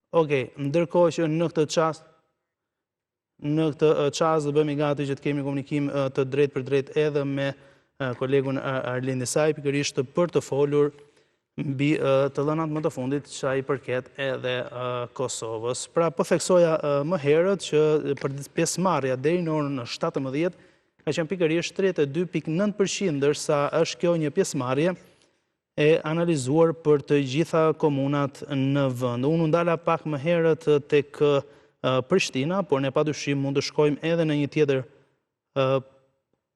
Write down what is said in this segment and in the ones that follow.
Okej, ndërkohë që në këtë çast do bëhemi gati që të kemi komunikim të drejtë për drejtë edhe me kolegun Arlindi Saj, pikërisht për të folur mbi të dhënat më të fundit që i përket edhe Kosovës. Pra, po theksoja më herët që për pjesëmarrja deri në orën 17 ka qenë pikërisht 32.9%, ndërsa është kjo një pjesëmarrje e analizuar për të gjitha komunat në vend. Unë ndala pak më herët tek Prishtina, por ne padyshim mund të shkojmë edhe në një tjetër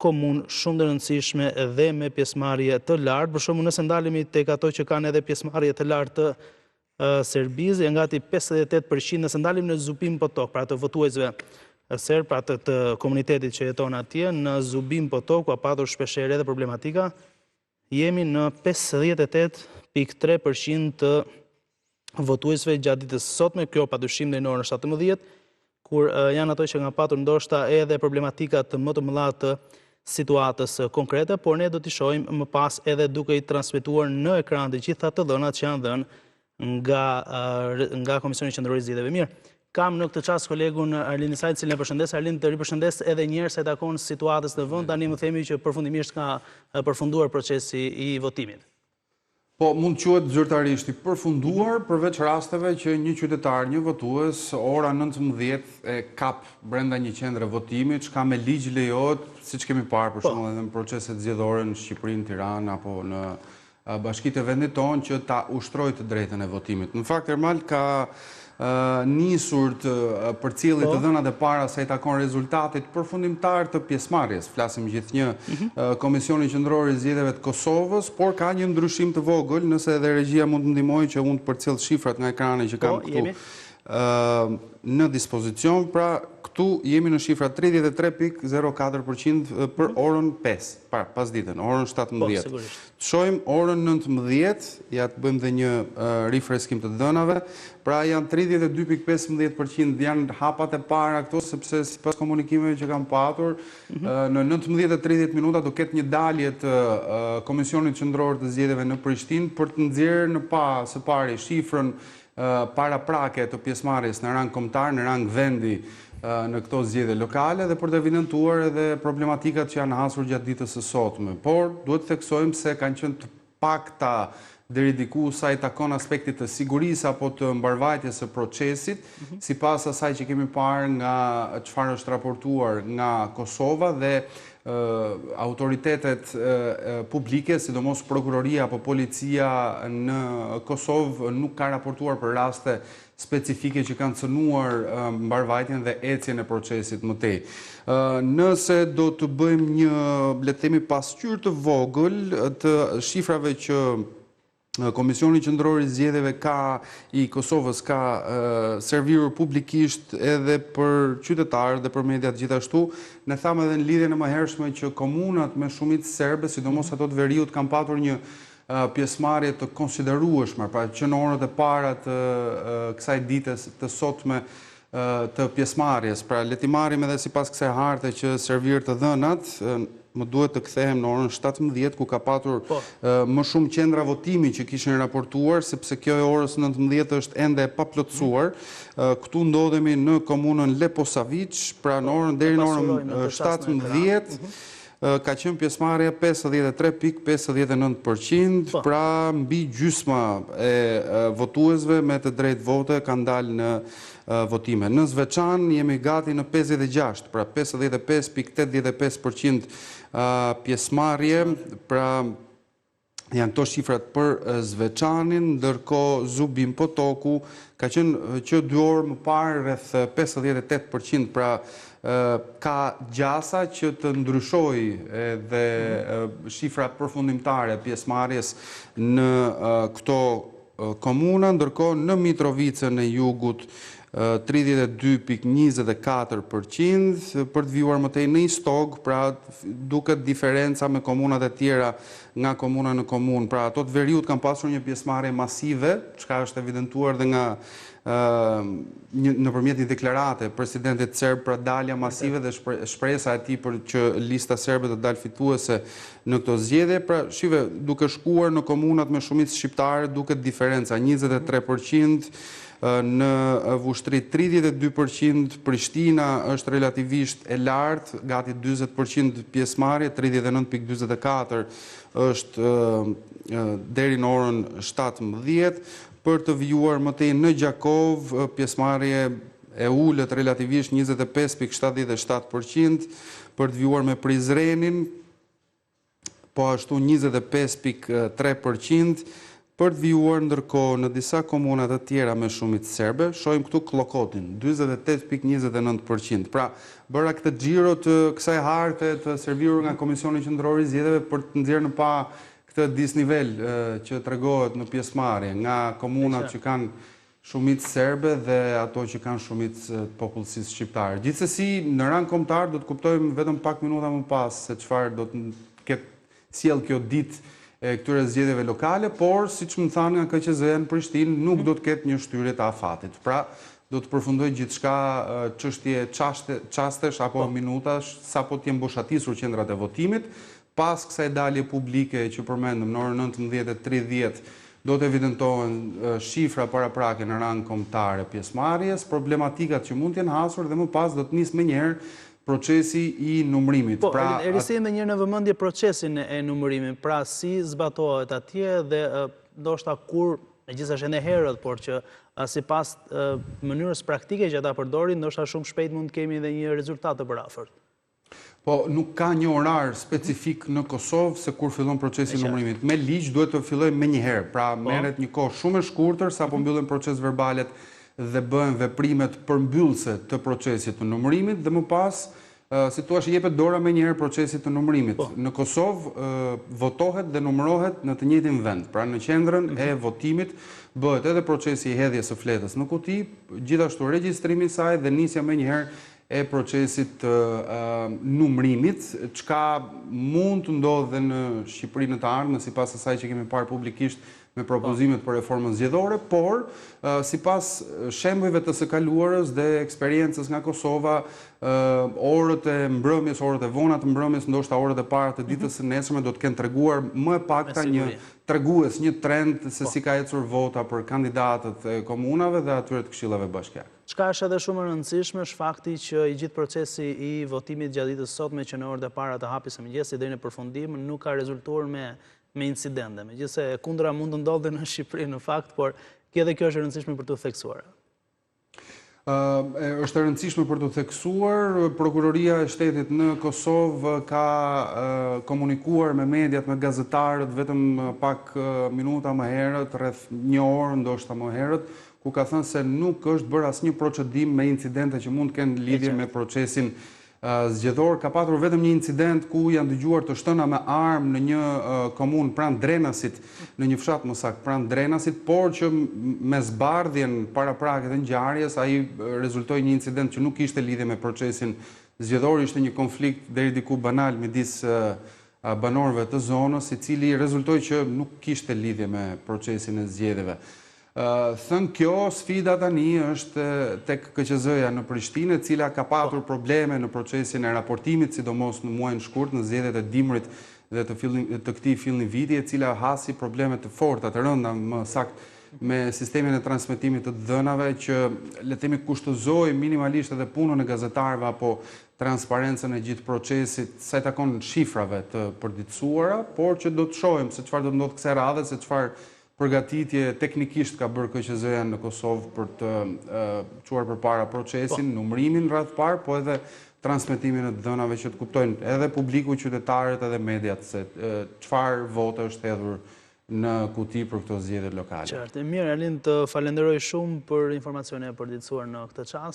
komunë shumë të rëndësishme dhe me pjesëmarrje të lartë. Për shembull, nëse ndalemi tek ato që kanë edhe pjesëmarrje të lartë të Serbisë, janë gati 58%, nëse ndalim në Zubin Potok, pra të votuesve serb, pra të komunitetit që jeton atje, në Zubin Potok, ku ka patur shpeshherë edhe problematika, jemi në 58.3% të votuesve gjatë ditës së sotme, kjo padyshim deri në orën 17, kur janë ato që kanë patur ndoshta edhe problematika të më të mëdha të situatës konkrete, por ne do t'i shohim më pas edhe duke i transmetuar në ekran të gjitha të dhënat që janë dhënë nga Komisioni Qendror i Zgjedhjeve. Mirë, kam në këtë çast kolegun Arlindi Saj, cilin e përshëndes. Arlind, të ripërshëndes edhe një herë se takon situatës në vend. Tani më themi që përfundimisht ka përfunduar procesi i votimit. Po, mund të quhet zyrtarisht i përfunduar, përveç rasteve që një qytetar, një votues, ora 19 e kap brenda një qendre votimi, çka me ligj lejohet, siç kemi parë për shembull edhe në proceset zgjedhore në Shqipërinë, Tiranë apo në bashkitë e vendit tonë që ta ushtrojë të drejtën e votimit. Në fakt, Ermal ka nisur të përcjellit të dhënat e para sa i takon rezultatit përfundimtar të pjesëmarrjes. Flasim gjithnjë Komisioni Qendror i Zgjedhjeve të Kosovës, por ka një ndryshim të vogël, nëse edhe regjia mund të ndihmojë që unë të përcjell shifrat nga ekrani që kam këtu në dispozicion. Pra, këtu jemi në shifra 33.04% për orën 5, pasditën, orën 17. Të shohim orën 19, ja të bëjmë dhe një rifreskim të dhënave, pra janë 32.15% janë hapat e para këto, sepse sipas komunikimeve që kam patur, në 19:30 minuta do ketë një dalje të Komisionit Qendror të Zgjedhjeve në Prishtinë për të nxjerrë së pari shifrën paraprake të pjesëmarrjes në rang kombëtar, në rang vendi në këto zgjedhje lokale dhe për të evidentuar edhe problematikat që janë hasur gjatë ditës së sotme. Por duhet të theksojmë se kanë qenë të pakta deri diku sa i takon aspektit të sigurisë apo të mbarvajtjes së procesit, sipas asaj që kemi parë nga çfarë është raportuar nga Kosova dhe autoritetet publike, sidomos prokuroria apo policia në Kosovë nuk ka raportuar për raste specifike që kanë cënuar mbarvajtjen dhe ecjen e procesit më tej. Nëse do të bëjmë një, le të themi, pasqyrë të vogël të shifrave që Komisioni Qendror i Zgjedhjeve i Kosovës ka serviru publikisht edhe për qytetarët dhe për mediat gjithashtu, ne thamë edhe në lidhjen e mëhershme që komunat me shumicë serbe, sidomos ato të veriut, kanë patur një pjesëmarrje të konsiderueshme, pra që në orët e para të kësaj dite të sotme të pjesëmarrjes. Pra le t'i marrim edhe sipas kësaj harte që servir të dhënat, më duhet të kthehem në orën 17, ku ka patur më shumë qendra votimi që kishin raportuar, sepse kjo e orës 19 është ende e paplotësuar. Këtu ndodhemi në komunën Leposavić, pra deri në orën 17, ka qenë pjesëmarrja 53.59%, pra mbi gjysma e votuesve me të drejtë vote kanë dalë në votime. Në Zveçan jemi gati në 56, pra 55.85% pjesëmarrje, pra janë to shifrat për Zveçanin, ndërkohë Zubin Potoku ka qenë që 2 orë më parë rreth 58%, pra ka gjasa që të ndryshojë edhe shifra përfundimtare pjesëmarrjes në këto komuna, ndërkohë në Mitrovicën e Jugut 32.24%, për të vijuar më tej në Istog, pra duket diferenca me komunat e tjera nga komuna në komunë. Pra ato të veriut kanë pasur një pjesëmarrje masive, çka është evidentuar dhe nga nëpërmjet një deklarate presidentit serb, pra dalja masive dhe shpresa e tij për që lista serbe të dalë fituese në këto zgjedhje. Pra shive, duke shkuar në komunat me shumicë shqiptare duket diferenca 23%, në Vushtri 32%, Prishtina është relativisht e lartë, gati 40% pjesëmarrje, 39.44 është deri në orën 17, për të vijuar më tej në Gjakov, pjesëmarrje e ullët relativisht 25.77%, për të vijuar me Prizrenin, po ashtu 25.3%, për të vijuar ndërkohë në disa komunat të tjera me shumicë serbe, shohim këtu Klokotin, 48.29%. Pra, bëra këtë xhiro të kësaj harte të servitur nga Komisioni Qendror i Zgjedhjeve për të nxjerrë në pa këtë disnivel që tregohet në pjesëmarrje nga komunat që kanë shumicë serbe dhe ato që kanë shumicë popullsisë shqiptare. Gjithsesi, në rang kombëtar do të kuptojmë vetëm pak minuta më pas se çfarë do të ketë sjell kjo ditë e këtyre zgjedhjeve lokale, por siç më thanë nga KQZ-ja në Prishtinë, nuk do të ketë një shtyrje të afatit. Pra, do të përfundoj gjithçka çështje çastesh apo minutash sapo të jenë mboshatisur qendrat e votimit. Pas kësaj dalje publike që përmendëm në orën 19:30, do të evidentohen shifra paraprake në rang kombëtar e pjesëmarrjes, problematikat që mund të jenë hasur dhe më pas do të nisë menjëherë procesi i numërimit. Po, risim edhe njërë në vëmendje procesin e numërimit, pra si zbatohet atje dhe ndoshta kur, megjithëse është ende herët, por që sipas mënyrës praktike që ata përdorin, ndoshta shumë shpejt mund të kemi edhe një rezultat të përafërt. Po, nuk ka një orar specifik në Kosovë se kur fillon procesi i numërimit. Me ligj duhet të fillojë menjëherë, pra merret një kohë shumë e shkurtër sapo mbyllen proces verbalet dhe bëhen veprimet përmbyllëse të procesit të numërimit dhe më pas, si thua, jepet dora menjëherë procesit të numërimit. Në Kosovë votohet dhe numërohet në të njëjtin vend, pra në qendrën e votimit bëhet edhe procesi i hedhjes së fletës në kuti, gjithashtu regjistrimi i saj dhe nisja menjëherë e procesit të numërimit, çka mund të ndodhë në Shqipërinë të ardhme, sipas asaj që kemi parë publikisht me propozimet për reformën zgjedhore, por sipas shembujve të së kaluarës dhe eksperiencës nga Kosova, orët e mbrëmjes, orët e vona të mbrëmjes, ndoshta orët e para të ditës së nesërme do të kenë treguar më pakta një tregues, një trend se si ka ecur vota për kandidatët e komunave dhe atyre të këshillave bashkiake. Çka është edhe shumë e rëndësishme është fakti që i gjithë procesi i votimit gjatë ditës sotme që në orët e para të hapjes së mëngjesit deri në përfundim nuk ka rezultuar me incidente. Megjithëse e kundra mund të ndodhë në Shqipëri në fakt, por edhe kjo është e rëndësishme për të theksuar. Është e rëndësishme për të theksuar, Prokuroria e Shtetit në Kosovë ka komunikuar me mediat, me gazetarët vetëm pak minuta më herët, rreth një orë ndoshta më herët, ku ka thënë se nuk është bërë asnjë procedim me incidente që mund të kenë lidhje me procesin zgjedhor. Ka patur vetëm një incident ku janë dëgjuar të shtëna me armë në një komunë pranë Drenasit, në një fshat më saktë pranë Drenasit, por që me zbardhjen paraprake të ngjarjes ai rezultoi një incident që nuk kishte lidhje me procesin zgjedhor, ishte një konflikt deri diku banal midis banorëve të zonës, i cili rezultoi që nuk kishte lidhje me procesin e zgjedhjeve. Thënë kjo, sfida tani është tek KQZ-ja në Prishtinë, e cila ka patur probleme në procesin e raportimit, sidomos në muajin shkurt, në zgjedhjet e dimrit dhe të këtij fillimi viti, e cila hasi probleme të forta, të rënda, më saktë me sistemin e transmetimit të dhënave që le të themi kushtozoi minimalisht edhe punën e gazetarëve apo transparencën e gjithë procesit sa i takon shifrave të përditësuara, por që do të shohim se çfarë do të ndodhë kësaj radhe, se çfarë përgatitje teknikisht ka bërë KQZ-ja në Kosovë për të çuar përpara procesin, numërimin radh parë, po edhe transmetimin e dhënave që të kuptojnë edhe publiku, qytetarët edhe mediat se çfarë vote është hedhur në kuti për këto zgjedhje lokale. Qartë, mirë, Erlind, të falenderoj shumë për informacione e përditësuar në këtë çast.